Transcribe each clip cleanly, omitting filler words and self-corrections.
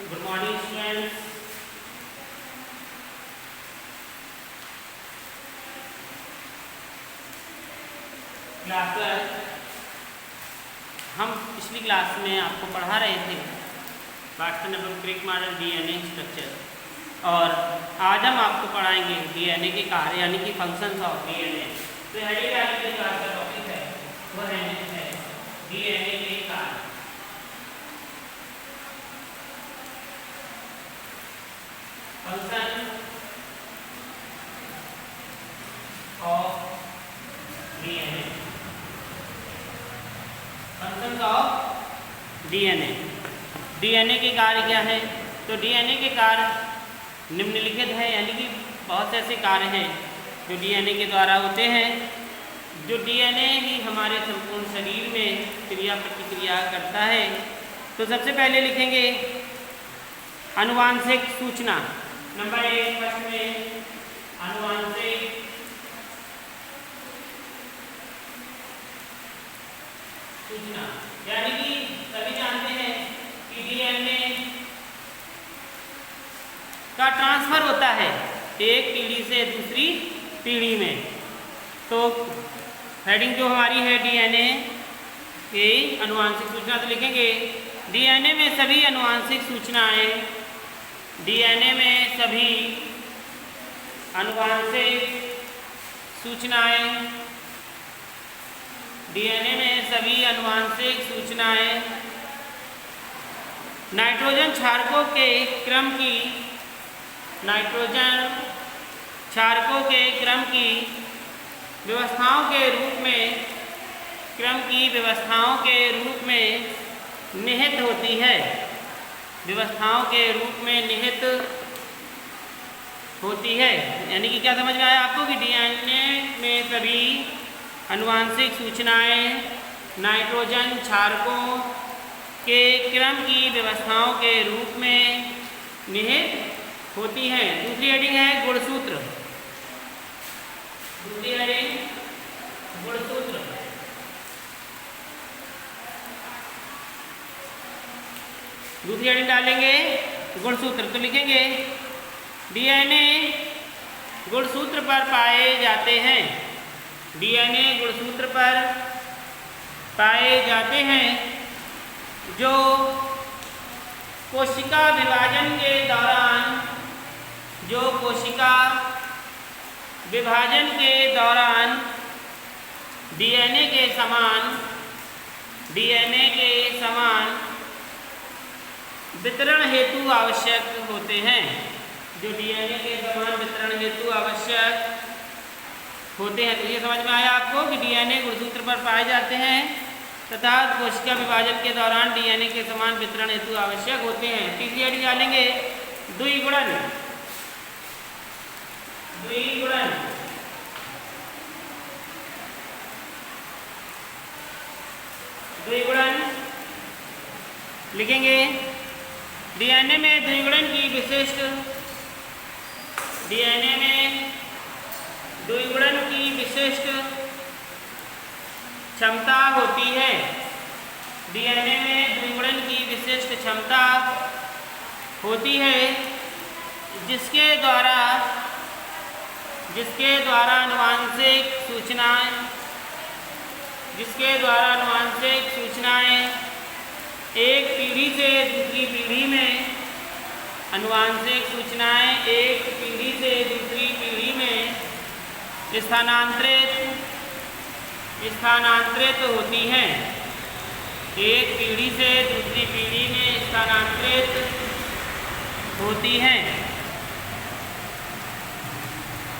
Good morning students. Class हम पिछली class में आपको पढ़ा रहे थे वाटसन एवं क्रिक मॉडल डीएनए स्ट्रक्चर, और आज हम आपको पढ़ाएंगे डीएनए के कार्य यानी कि फंक्शंस ऑफ डीएनए। तो हेडिंग वाली जो क्लास का टॉपिक है वो है डीएनए के कार्य। Function of DNA, function of DNA. DNA के कार्य क्या है? तो डीएनए के कार्य निम्नलिखित है, यानी कि बहुत से ऐसे कार्य हैं जो डीएनए के द्वारा होते हैं। जो डीएनए ही हमारे संपूर्ण शरीर में क्रिया प्रतिक्रिया करता है। तो सबसे पहले लिखेंगे आनुवांशिक सूचना। नंबर 1 प्रश्न में आनुवांशिक सूचना, यानी कि सभी जानते हैं कि डीएनए का ट्रांसफर होता है एक पीढ़ी से दूसरी पीढ़ी में। तो हेडिंग जो हमारी है डीएनए की आनुवांशिक सूचना, तो लिखेंगे डीएनए में सभी आनुवांशिक सूचनाएं, डीएनए में सभी आनुवांशिक सूचनाएं, डीएनए में सभी आनुवांशिक सूचनाएं नाइट्रोजन क्षारकों के क्रम की, नाइट्रोजन क्षारकों के क्रम की व्यवस्थाओं के रूप में, क्रम की व्यवस्थाओं के रूप में निहित होती है, व्यवस्थाओं के रूप में निहित होती है। यानी कि क्या समझ में आया आपको कि डीएनए में सभी आनुवांशिक सूचनाएं नाइट्रोजन क्षारकों के क्रम की व्यवस्थाओं के रूप में निहित होती हैं। दूसरी हेडिंग है गुणसूत्र। दूसरी हेडिंग गुणसूत्र। दूसरी हेडिंग डालेंगे गुणसूत्र। तो लिखेंगे डीएनए गुणसूत्र पर पाए जाते हैं, डीएनए गुणसूत्र पर पाए जाते हैं जो कोशिका विभाजन के दौरान, जो कोशिका विभाजन के दौरान डीएनए के समान, डीएनए के समान वितरण हेतु आवश्यक होते हैं, जो डीएनए के समान वितरण हेतु आवश्यक होते हैं। तो ये समझ में आया आपको कि डीएनए गुणसूत्र पर पाए जाते हैं तथा कोशिका विभाजन के दौरान डीएनए के समान वितरण हेतु आवश्यक होते हैं। तीसरी हेडिंग डालेंगे द्विगुणन। द्विगुणन। द्विगुणन लिखेंगे डीएनए में द्विगुणन की विशिष्ट, डीएनए में द्विगुणन की विशिष्ट क्षमता होती है, डीएनए में द्विगुणन की विशिष्ट क्षमता होती है जिसके द्वारा आनुवांशिक सूचनाएं, जिसके द्वारा आनुवांशिक सूचनाएं एक पीढ़ी से दूसरी पीढ़ी में, आनुवांशिक सूचनाएं एक पीढ़ी से दूसरी पीढ़ी में स्थानांतरित होती हैं, एक पीढ़ी से दूसरी पीढ़ी में स्थानांतरित होती हैं।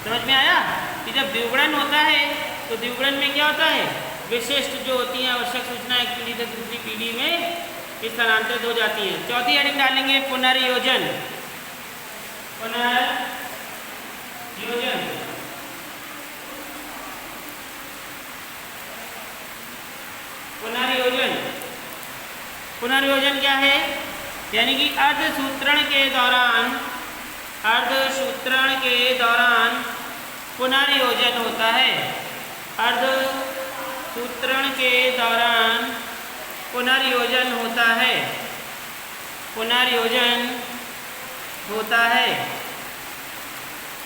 समझ में आया कि जब द्विगुणन होता है तो द्विगुणन में क्या होता है, विशिष्ट जो होती हैं आवश्यक सूचनाएं एक पीढ़ी से दूसरी पीढ़ी में स्थानांतरित हो जाती हैं। चौथी हेडिंग डालेंगे पुनर्योजन। पुनर्योजन। पुनर्योजन। पुनर्योजन क्या है? यानी कि अर्धसूत्रण के दौरान, अर्धसूत्रण के दौरान पुनर्योजन होता है। अर्धसूत्रण के दौरान पुनर्योजन होता है। पुनर्योजन होता है।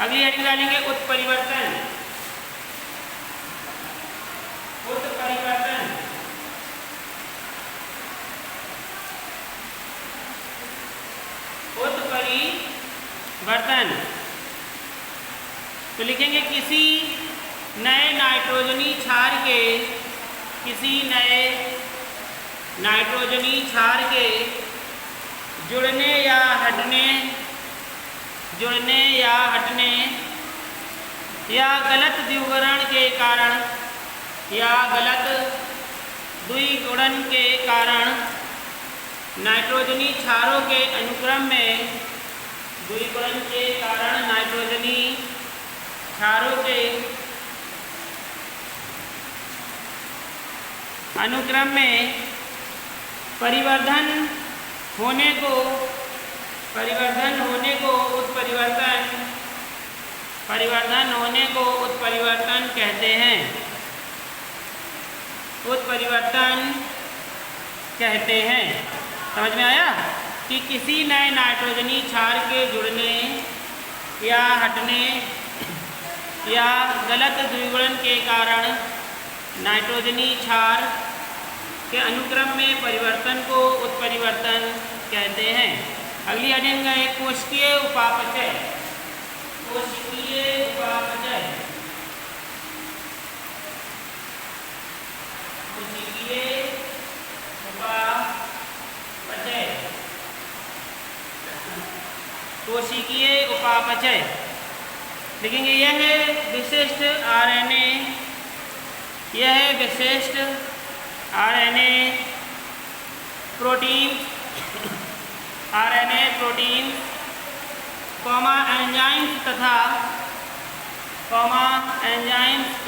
अगली हेडिंग डालेंगे उत्परिवर्तन। उत्परिवर्तन उत्परिवर्तन तो लिखेंगे किसी नए नाइट्रोजनी क्षार के, किसी नए नाइट्रोजनी क्षार के जुड़ने या हटने, जुड़ने या हटने या गलत द्विगुणन के कारण, या गलत द्विगुणन के कारण नाइट्रोजनी क्षारों के अनुक्रम में, द्विगुणन के कारण नाइट्रोजनी क्षारों के अनुक्रम में परिवर्धन होने को उत्परिवर्तन, परिवर्धन होने को उत्परिवर्तन कहते हैं, उत्परिवर्तन कहते हैं। समझ में आया कि किसी नए नाइट्रोजनी क्षार के जुड़ने या हटने या गलत द्विगुणन के कारण नाइट्रोजनी क्षार के अनुक्रम में परिवर्तन को उत्परिवर्तन कहते हैं। अगली हेडिंग है कोशिकीय उपापचय। कोशिकीय उपापचय, कोशिकीय उपापचय, कोशिकीय उपापचय लिखेंगे। यह विशिष्ट आरएनए, यह विशिष्ट RNA protein, RNA protein enzymes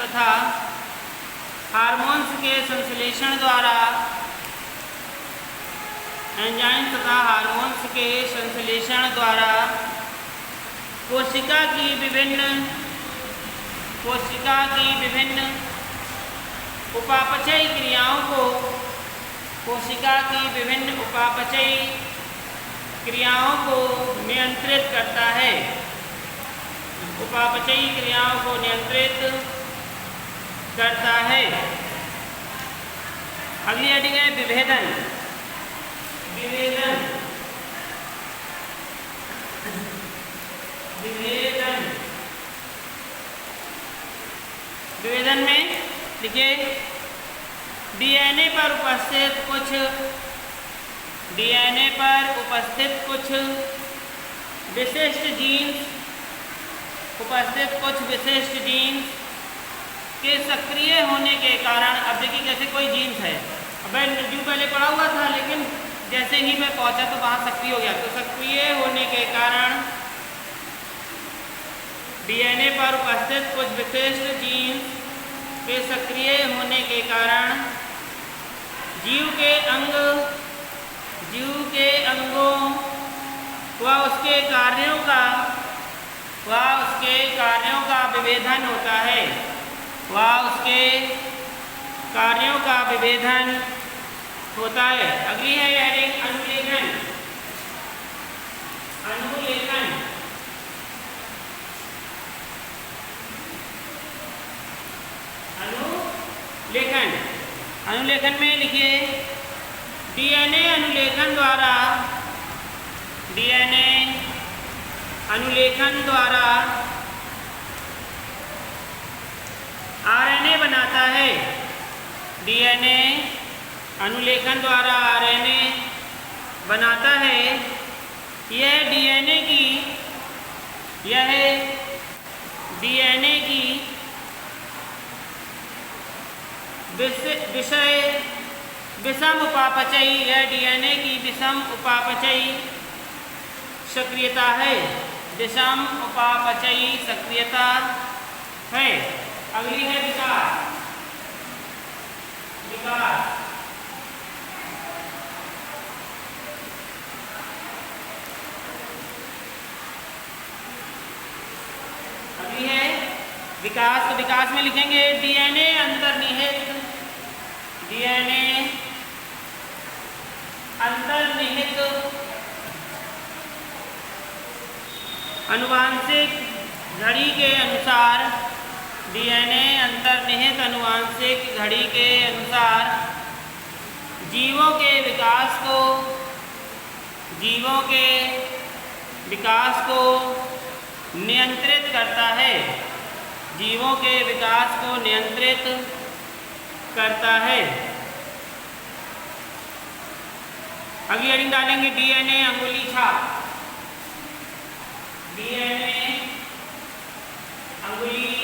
तथा हार्मोन्स के संश्लेषण द्वारा, एंजाइम्स तथा हार्मोन्स के संश्लेषण द्वारा कोशिका की विभिन्न उपापचयी क्रियाओं को, कोशिका की विभिन्न उपापचयी क्रियाओं को नियंत्रित करता है, उपापचयी क्रियाओं को नियंत्रित करता है। अगली हेडिंग है विभेदन। विभेदन, विभेदन, विभेदन में देखिए डीएनए पर उपस्थित कुछ, डीएनए पर उपस्थित कुछ विशिष्ट जीन्स, उपस्थित कुछ विशिष्ट जीन्स के सक्रिय होने के कारण, अब देखिए जैसे कोई जीन्स है, अब जो पहले पढ़ा हुआ था लेकिन जैसे ही मैं पहुंचा तो वहाँ सक्रिय हो गया, तो सक्रिय होने के कारण डीएनए पर उपस्थित कुछ विशिष्ट जीन्स के सक्रिय होने के कारण जीव के अंगों व उसके कार्यों का विभेदन होता है, व उसके कार्यों का विभेदन होता है। अगली है हेडिंग अनुलेखन। अनुलेखन, अनुलेखन, अनुलेखन में लिखिए डीएनए अनुलेखन द्वारा, डीएनए अनुलेखन द्वारा आरएनए बनाता है, डीएनए अनुलेखन द्वारा आरएनए बनाता है। यह डीएनए की विषम उपापचयी, यह डीएनए की विषम उपापचयी सक्रियता है, विषम उपापचयी सक्रियता है। अगली है विकास। विकास, अगली है विकास। तो विकास में लिखेंगे डीएनए अंतर्निहित, डीएनए अंतर्निहित आनुवांशिक घड़ी के अनुसार डीएनए अंतर्निहित आनुवांशिक घड़ी के अनुसार जीवों के विकास को नियंत्रित करता है। जीवों के विकास को नियंत्रित करता है। अगली हेडिंग डालेंगे डीएनए अंगुली छाप। डीएनए अंगुली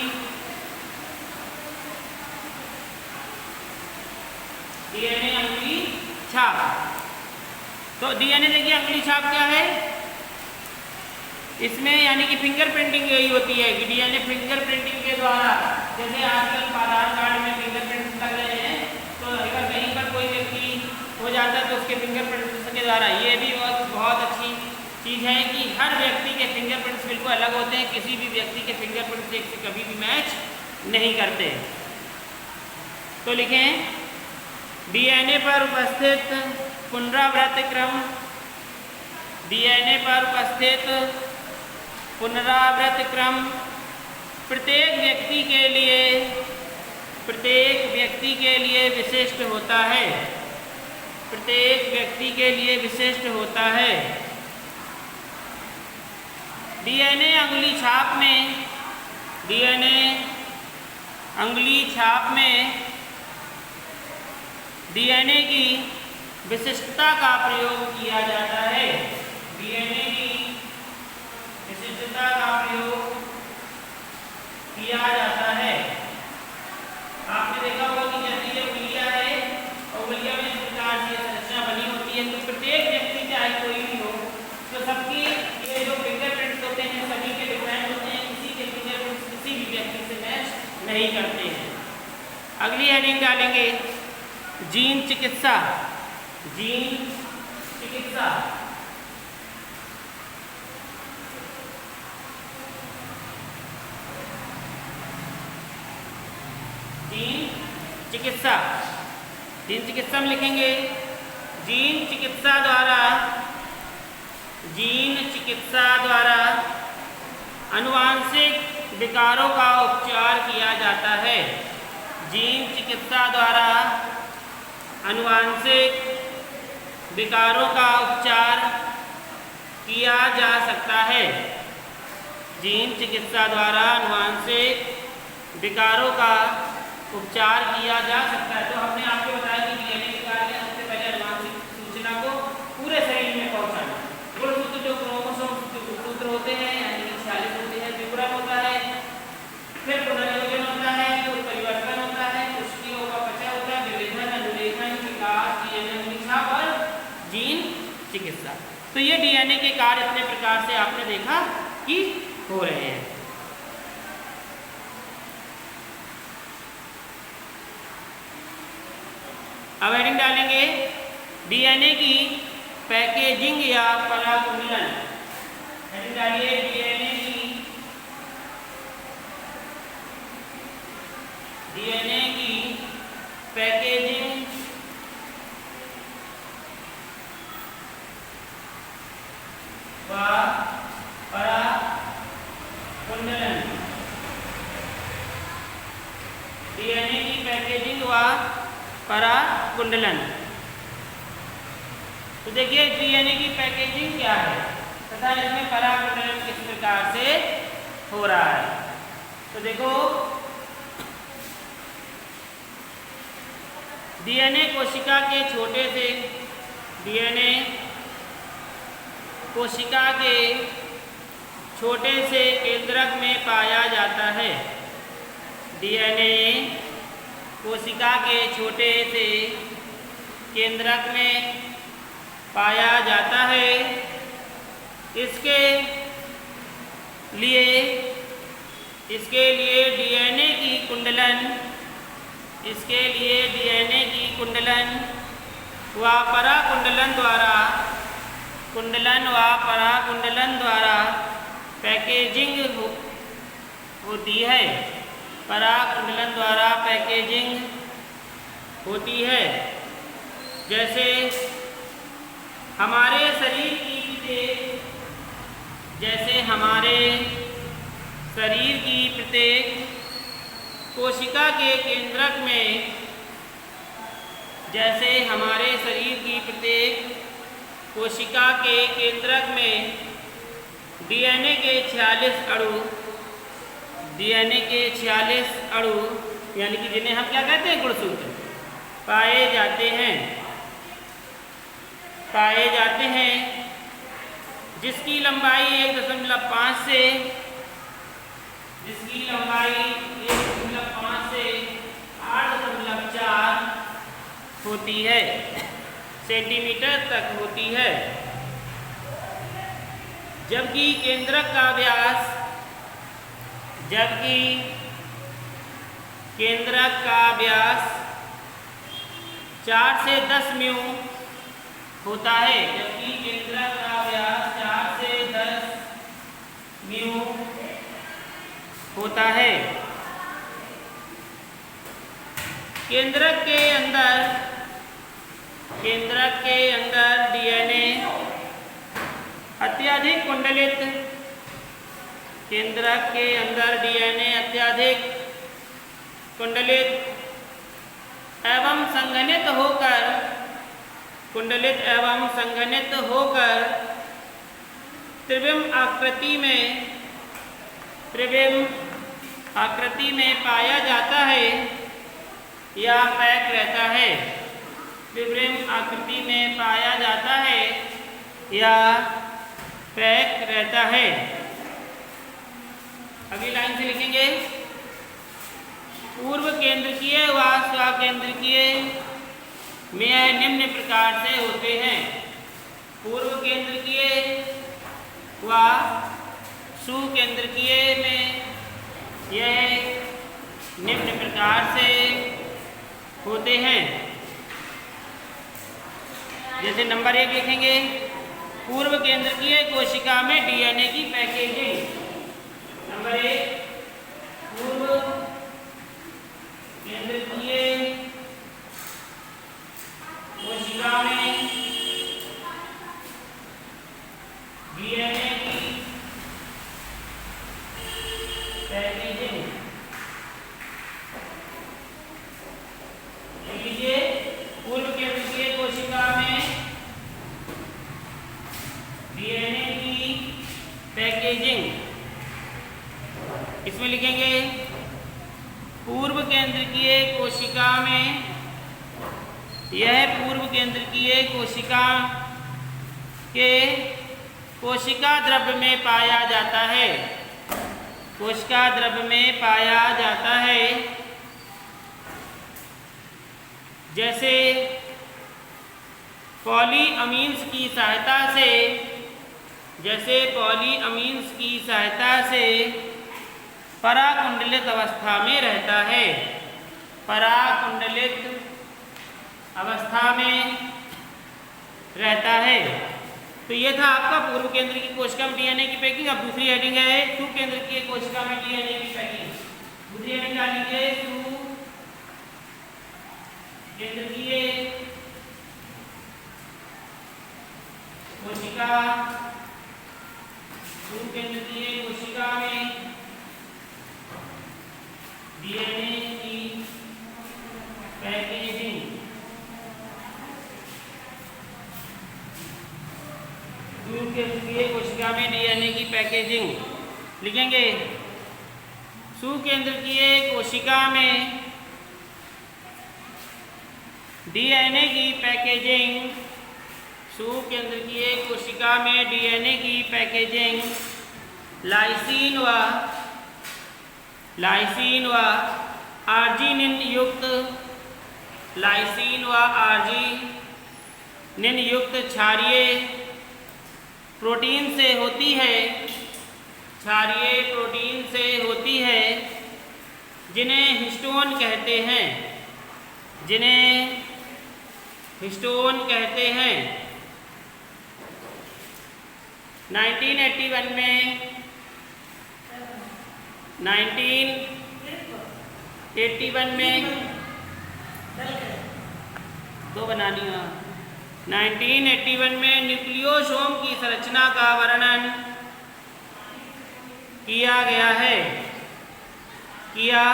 छाप। तो डीएनए देखिए अंगुली छाप क्या है, इसमें यानी कि फिंगर प्रिंटिंग यही होती है कि डीएनए फिंगर प्रिंटिंग के द्वारा, जैसे आजकल आधार कार्ड में फिंगरप्रिंट लग रहे हैं, तो अगर कहीं पर कोई व्यक्ति हो जाता है तो उसके फिंगरप्रिंट के द्वारा, ये भी बहुत अच्छी चीज़ है कि हर व्यक्ति के फिंगरप्रिंट्स बिल्कुल अलग होते हैं। किसी भी व्यक्ति के फिंगरप्रिंट्स एक से कभी भी मैच नहीं करते। तो लिखें डीएनए पर उपस्थित पुनरावृत्त क्रम, डीएनए पर उपस्थित पुनरावृत्त क्रम प्रत्येक व्यक्ति के लिए विशिष्ट होता है। प्रत्येक व्यक्ति के लिए विशिष्ट होता है। डीएनए अंगुली छाप में, डीएनए अंगुली छाप में डीएनए की विशिष्टता का प्रयोग किया जाता है। डीएनए की विशिष्टता का प्रयोग किया जाता है। आपने देखा होगा कि जैसे ये उंगलियां है और उंगलियों में इस प्रकार से संरचना बनी होती है, तो प्रत्येक व्यक्ति चाहे कोई भी हो, तो सबकी ये जो फिंगरप्रिंट्स होते हैं सभी के डिफरेंट होते हैं। किसी के फिंगरप्रिंट्स किसी भी व्यक्ति से मैच नहीं करते हैं। अगली हेडिंग डालेंगे जीन चिकित्सा। जीन चिकित्सा। जीन चिकित्सा। जीन चिकित्सा में लिखेंगे जीन चिकित्सा द्वारा आनुवांशिक विकारों का उपचार किया जाता है। जीन चिकित्सा द्वारा आनुवांशिक विकारों का उपचार किया जा सकता है। जीन चिकित्सा द्वारा आनुवांशिक विकारों का उपचार किया जा सकता है। तो हमने आपको बताया कि डीएनए के कार्य सबसे पहले आनुवांशिक सूचना को पूरे शरीर में पहुंचाना। गुणसूत्र जो क्रोमोसोम सूत्र होते हैं यानी 46 होते हैं, विवरण होता है, फिर पुनर्योजन होता है, फिर परिवर्तन होता है, पुष्टियों का पचय होता है, विभेदन, अनुलेखन, विकास, डीएनए अंगुली छाप और जीन चिकित्सा। तो ये डीएनए के कार्य इतने प्रकार से आपने देखा कि हो रहे हैं। अब हेडिंग डालेंगे डीएनए की पैकेजिंग या पराकुंडलन। हेडिंग डालिए डीएनए की पैकेजिंग व पराकुंडलन। डीएनए की पैकेजिंग व पराकुंडलन। तो देखिए डीएनए की पैकेजिंग क्या है तथा इसमें पराकुंडलन किस प्रकार से हो रहा है। तो देखो डीएनए कोशिका के छोटे से केंद्रक में पाया जाता है। डीएनए कोशिका के छोटे से केंद्रक में पाया जाता है। इसके लिए डीएनए की कुंडलन व पराकुंडलन द्वारा पैकेजिंग होती है। पराकुंडलन द्वारा पैकेजिंग होती है। जैसे हमारे शरीर की जैसे हमारे शरीर की प्रत्येक कोशिका के केंद्रक में, जैसे हमारे शरीर की प्रत्येक कोशिका के केंद्रक में डीएनए के 46 अणु, डीएनए के 46 अणु यानी कि जिन्हें हम क्या कहते हैं, गुणसूत्र, पाए जाते हैं, जिसकी लंबाई 1.5 से, जिसकी लंबाई 1.5 से 8.4 होती है, सेंटीमीटर तक होती है। जबकि केंद्रक का व्यास, जबकि केंद्रक का व्यास 4 से 10 म्यू होता है, जबकि केंद्रक का व्यास 4 से 10 म्यू होता है। केंद्रक के अंदर डीएनए अत्यधिक कुंडलित, केंद्रक के अंदर डीएनए अत्यधिक कुंडलित एवं संघनित होकर, कुंडलित एवं संघनित होकर त्रिविम आकृति में पाया जाता है या पैक रहता है, त्रिविम आकृति में पाया जाता है या पैक रहता है। अगली लाइन से लिखेंगे, पूर्व केंद्रकीय व स्वाकेंद्रकीय में निम्न प्रकार से होते हैं। पूर्व केंद्रकीय व सुकेंद्रकीय में यह निम्न प्रकार से होते हैं। जैसे नंबर 1 लिखेंगे, पूर्व केंद्रकीय कोशिका में डीएनए की पैकेजिंग। नंबर 1, पूर्व केंद्रकीय कोशिका में डीएनए की पैकेजिंग। लीजिए, पूर्व केंद्रकीय कोशिका में डीएनए की पैकेजिंग। इसमें लिखेंगे, पूर्व केंद्रकीय कोशिका में, यह पूर्व केंद्रकीय कोशिका के कोशिका द्रव्य में पाया जाता है, कोशिका द्रव्य में पाया जाता है। जैसे पॉलीअमीन्स की सहायता से, जैसे पॉलीअमीन्स की सहायता से पराकुंडलित अवस्था में रहता है, पराकुंडलित अवस्था में रहता है। तो ये था आपका पूर्व केंद्र की कोशिका में डीएनए की पैकिंग। अब दूसरी हेडिंग है सु केंद्र की कोशिका में डीएनए की पैकिंग। दूसरी हेडिंग क्या लिखिए, सु केंद्रीय कोशिका, सु केंद्रीय कोशिका में डीएनए की पैकेजिंग। सु केंद्रीय कोशिका में डीएनए की पैकेजिंग लिखेंगे। सु केंद्रीय कोशिका में डीएनए की पैकेजिंग, सु केंद्रीय कोशिका में डीएनए की पैकेजिंग लाइसिन व आर्जिनिन युक्त, लाइसिन व आर्जिनिन युक्त क्षारीय प्रोटीन से होती है, क्षारीय प्रोटीन से होती है, जिन्हें हिस्टोन कहते हैं, जिन्हें हिस्टोन कहते हैं। 1981 में 1981 में दो बनानी है। 1981 में न्यूक्लियोसोम की संरचना का वर्णन किया गया है, किया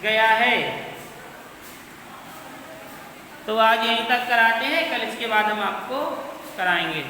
गया है। तो आज यहीं तक कराते हैं, कल इसके बाद हम आपको कराएंगे।